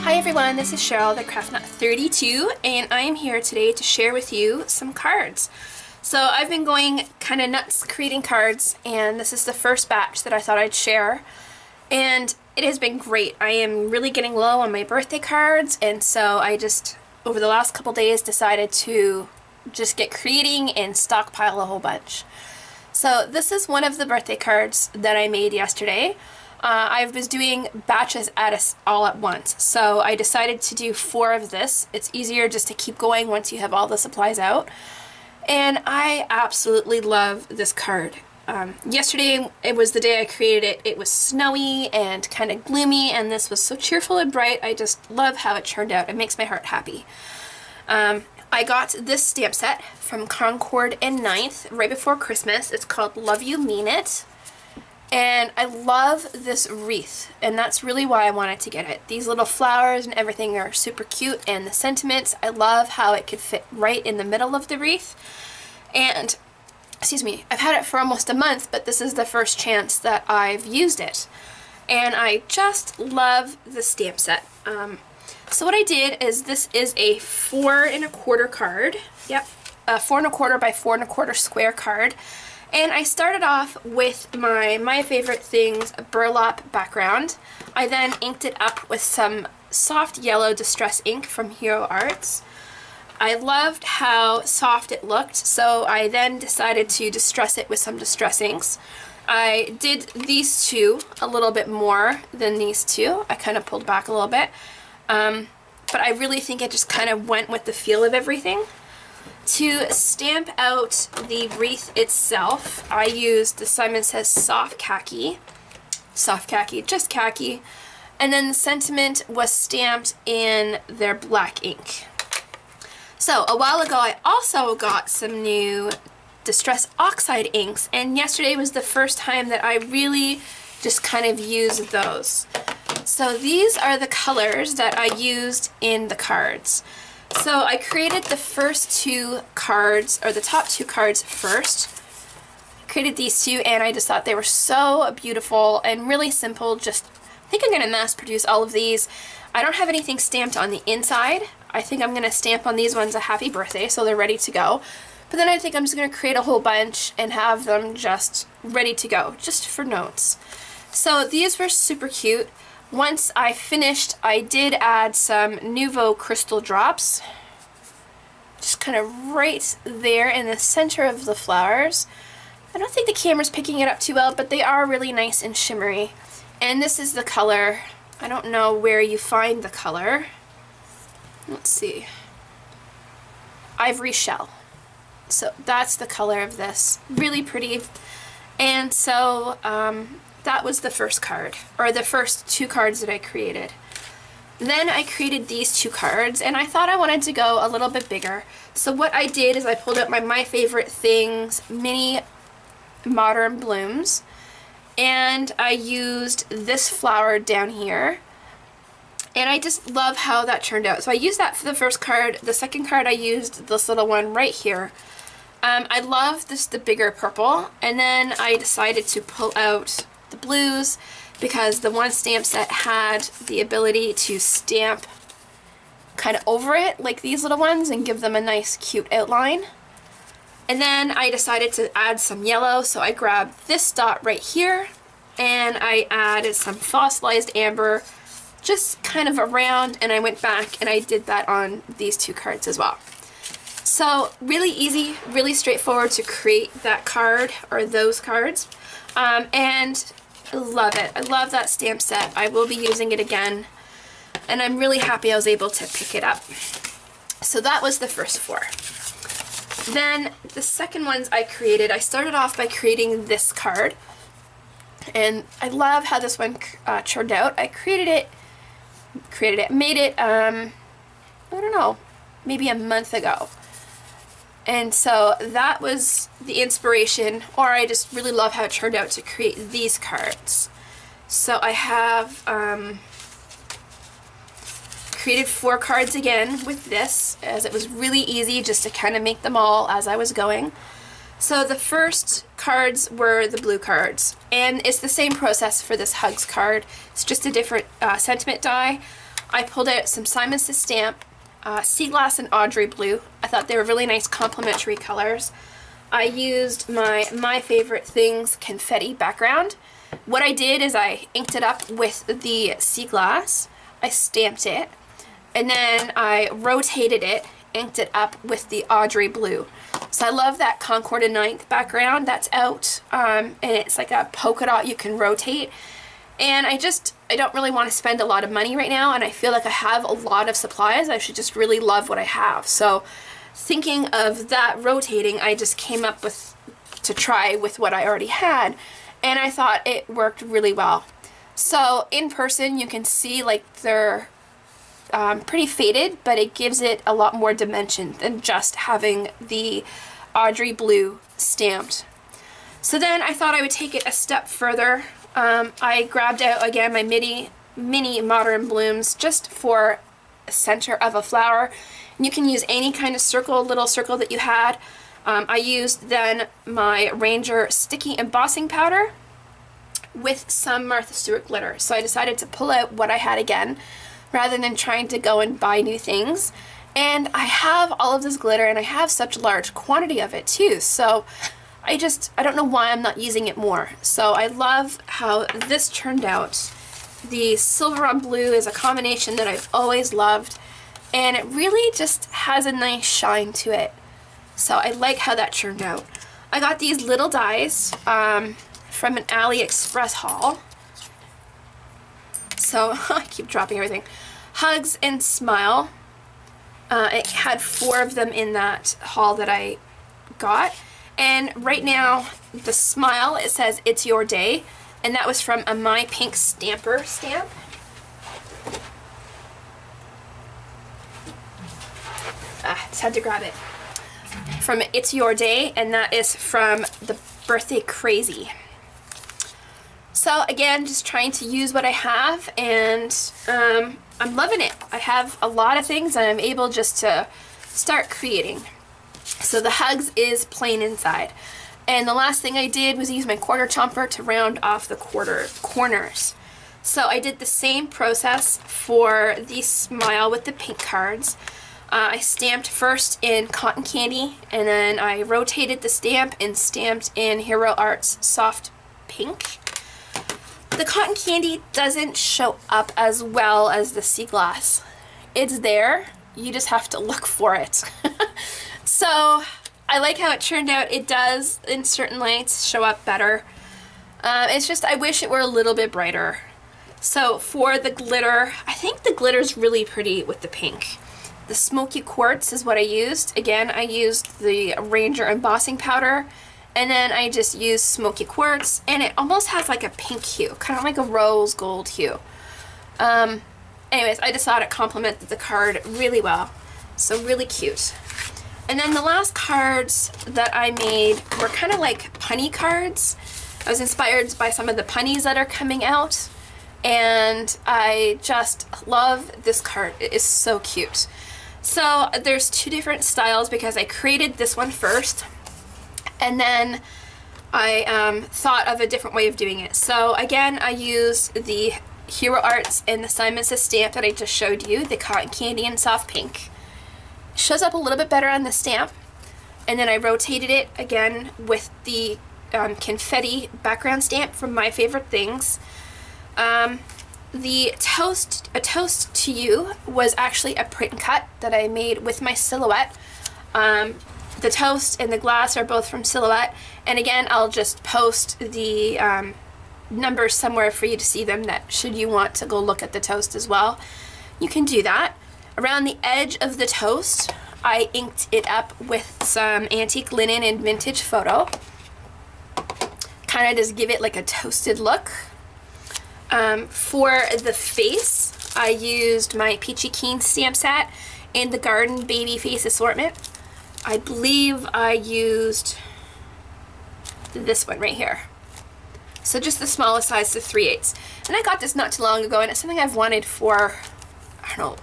Hi everyone, this is Cheryl, the CraftNut32, and I am here today to share with you some cards. So I've been going kind of nuts creating cards, and this is the first batch that I thought I'd share, and it has been great. I am really getting low on my birthday cards, and so I just, over the last couple days, decided to just get creating and stockpile a whole bunch. So this is one of the birthday cards that I made yesterday. I was doing batches all at once, so I decided to do 4 of this. It's easier just to keep going once you have all the supplies out. And I absolutely love this card. Yesterday, it was the day I created it. It was snowy and kind of gloomy, and this was so cheerful and bright. I just love how it turned out. It makes my heart happy. I got this stamp set from Concord and Ninth right before Christmas. It's called Love You Mean It. And I love this wreath, and that's really why I wanted to get it. These little flowers and everything are super cute, and the sentiments, I love how it could fit right in the middle of the wreath. And, excuse me, I've had it for almost a month, but this is the first chance that I've used it. And I just love the stamp set. So what I did is, this is a 4 1/4 card. Yep, a 4 1/4 by 4 1/4 square card. And I started off with my favorite things burlap background. I then inked it up with some soft yellow distress ink from Hero Arts. I loved how soft it looked, so I then decided to distress it with some distress inks. I did these two a little bit more than these two. I kind of pulled back a little bit. But I really think it just kind of went with the feel of everything. To stamp out the wreath itself, I used the Simon Says soft khaki, just khaki, and then the sentiment was stamped in their black ink. So a while ago I also got some new Distress Oxide inks, and yesterday was the first time that I really just kind of used those. So these are the colors that I used in the cards. So I created the first 2 cards, or the top 2 cards first. I created these 2, and I just thought they were so beautiful and really simple. I think I'm going to mass produce all of these. I don't have anything stamped on the inside. I think I'm going to stamp on these ones a happy birthday, so they're ready to go. But then I think I'm just going to create a whole bunch and have them just ready to go, just for notes. So these were super cute. Once I finished, I did add some Nuvo crystal drops, just kind of right there in the center of the flowers. I don't think the camera's picking it up too well, but they are really nice and shimmery. And this is the color. I don't know where you find the color. Let's see. Ivory Shell. So that's the color of this. Really pretty. And so, that was the first card, or the first 2 cards that I created. Then I created these 2 cards, and I thought I wanted to go a little bit bigger. So what I did is I pulled out my Favorite Things mini modern blooms, and I used this flower down here, and I just love how that turned out. So I used that for the first card. The second card I used this little one right here. I love the bigger purple, and then I decided to pull out the blues because the one stamp set had the ability to stamp kind of over it like these little ones and give them a nice cute outline. And then I decided to add some yellow, so I grabbed this dot right here and I added some fossilized amber just kind of around, and I went back and I did that on these 2 cards as well. So really easy, really straightforward to create that card or those cards. And I love it. I love that stamp set. I will be using it again, and I'm really happy I was able to pick it up. So that was the first 4. Then the second ones I created, I started off by creating this card, and I love how this one turned out. I made it, I don't know, maybe a month ago. And so that was the inspiration, or I just really love how it turned out to create these cards. So I have created 4 cards again with this, as it was really easy just to kind of make them all as I was going. So the first cards were the blue cards, and it's the same process for this Hugs card. It's just a different sentiment die. I pulled out some Simon Says Stamp, Sea Glass and Audrey Blue. I thought they were really nice complementary colors. I used my Favorite Things confetti background. What I did is I inked it up with the Sea Glass, I stamped it, and then I rotated it, inked it up with the Audrey Blue. So I love that Concord and Ninth background that's out, and it's like a polka dot you can rotate. And I don't really want to spend a lot of money right now, and I feel like I have a lot of supplies. I should just really love what I have. So thinking of that rotating, I just came up with to try with what I already had, and I thought it worked really well. So in person you can see like they're pretty faded, but it gives it a lot more dimension than just having the Audrey Blue stamped. So then I thought I would take it a step further. I grabbed out again my mini Modern Blooms just for a center of a flower. And you can use any kind of little circle that you had. I used then my Ranger sticky embossing powder with some Martha Stewart glitter. So I decided to pull out what I had again rather than trying to go and buy new things. And I have all of this glitter, and I have such a large quantity of it too. So I don't know why I'm not using it more. So I love how this turned out. The silver on blue is a combination that I've always loved, and it really just has a nice shine to it. So I like how that turned out. I got these little dies from an AliExpress haul. So I keep dropping everything. Hugs and Smile. It had 4 of them in that haul that I got. And right now, the Smile, it says It's Your Day. And that was from a My Pink Stamper stamp. Just had to grab it. From It's Your Day, and that is from the Birthday Crazy. So again, just trying to use what I have, and I'm loving it. I have a lot of things, and I'm able just to start creating. So the Hugs is plain inside. And the last thing I did was use my quarter chomper to round off the corners. So I did the same process for the Smile with the pink cards. I stamped first in Cotton Candy, and then I rotated the stamp and stamped in Hero Arts Soft Pink. The Cotton Candy doesn't show up as well as the Sea Glass. It's there, you just have to look for it. So I like how it turned out. It does, in certain lights, show up better. It's just, I wish it were a little bit brighter. So for the glitter, I think the glitter's really pretty with the pink. The Smoky Quartz is what I used. Again, I used the Ranger embossing powder, and then I just used Smoky Quartz, and it almost has like a pink hue, kind of like a rose gold hue. Anyways, I just thought it complemented the card really well. So really cute. And then the last cards that I made were kind of like punny cards. I was inspired by some of the punnies that are coming out, and I just love this card. It is so cute. So there's 2 different styles because I created this one first, and then I thought of a different way of doing it. So again, I used the Hero Arts and the Simon Says Stamp that I just showed you, the Cotton Candy and Soft Pink. It shows up a little bit better on the stamp, and then I rotated it again with the confetti background stamp from My Favorite Things. The A Toast to You was actually a print cut that I made with my Silhouette. The toast and the glass are both from Silhouette, and again, I'll just post the numbers somewhere for you to see them, that should you want to go look at the toast as well, you can do that. Around the edge of the toast, I inked it up with some antique linen and vintage photo. Kind of just give it like a toasted look. For the face, I used my Peachy Keen stamp set in the Garden Baby Face Assortment. I believe I used this one right here. So just the smallest size, the 3/8. And I got this not too long ago, and it's something I've wanted for, I don't know,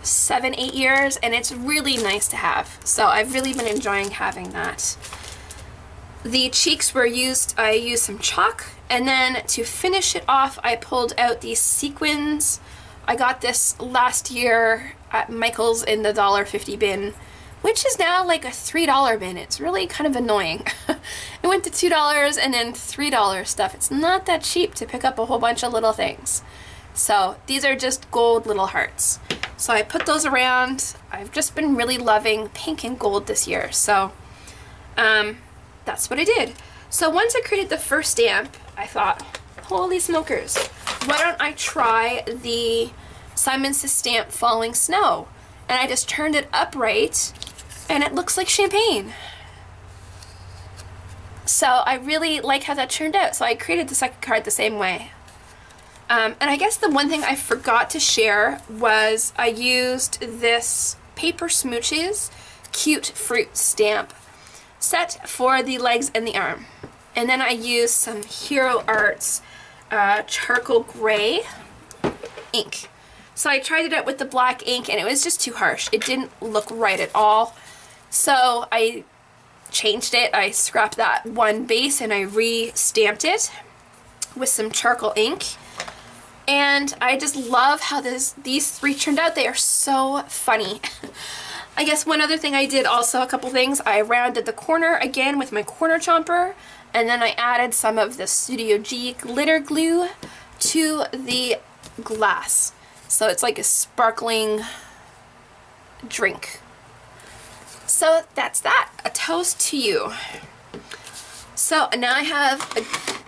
7-8 years, and it's really nice to have. So I've really been enjoying having that. The cheeks were used, I used some chalk, and then to finish it off, I pulled out these sequins I got this last year at Michael's in the $1.50 bin, which is now like a $3 bin. It's really kind of annoying. It went to $2 and then $3 stuff. It's not that cheap to pick up a whole bunch of little things. So these are just gold little hearts. So I put those around. I've just been really loving pink and gold this year. So that's what I did. So once I created the first stamp, I thought, holy smokers, why don't I try the Simon Says stamp Falling Snow? And I just turned it upright and it looks like champagne. So I really like how that turned out. So I created the second card the same way. And I guess the one thing I forgot to share was I used this Paper Smooches Cute Fruit stamp set for the legs and the arm. And then I used some Hero Arts charcoal gray ink. So I tried it out with the black ink and it was just too harsh. It didn't look right at all. So I changed it. I scrapped that one base and I re-stamped it with some charcoal ink. And I just love how these three turned out. They are so funny. I guess one other thing I did also, a couple things, I rounded the corner again with my corner chomper, and then I added some of the Studio G glitter glue to the glass. So it's like a sparkling drink. So that's that. A toast to you. So now I have a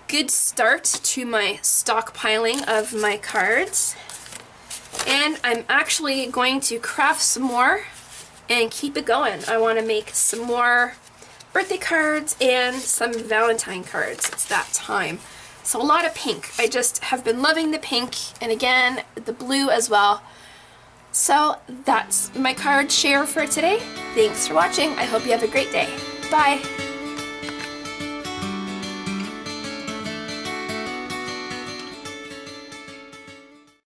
good start to my stockpiling of my cards. And I'm actually going to craft some more and keep it going. I want to make some more birthday cards and some Valentine cards. It's that time. So a lot of pink. I just have been loving the pink, and again, the blue as well. So that's my card share for today. Thanks for watching. I hope you have a great day. Bye.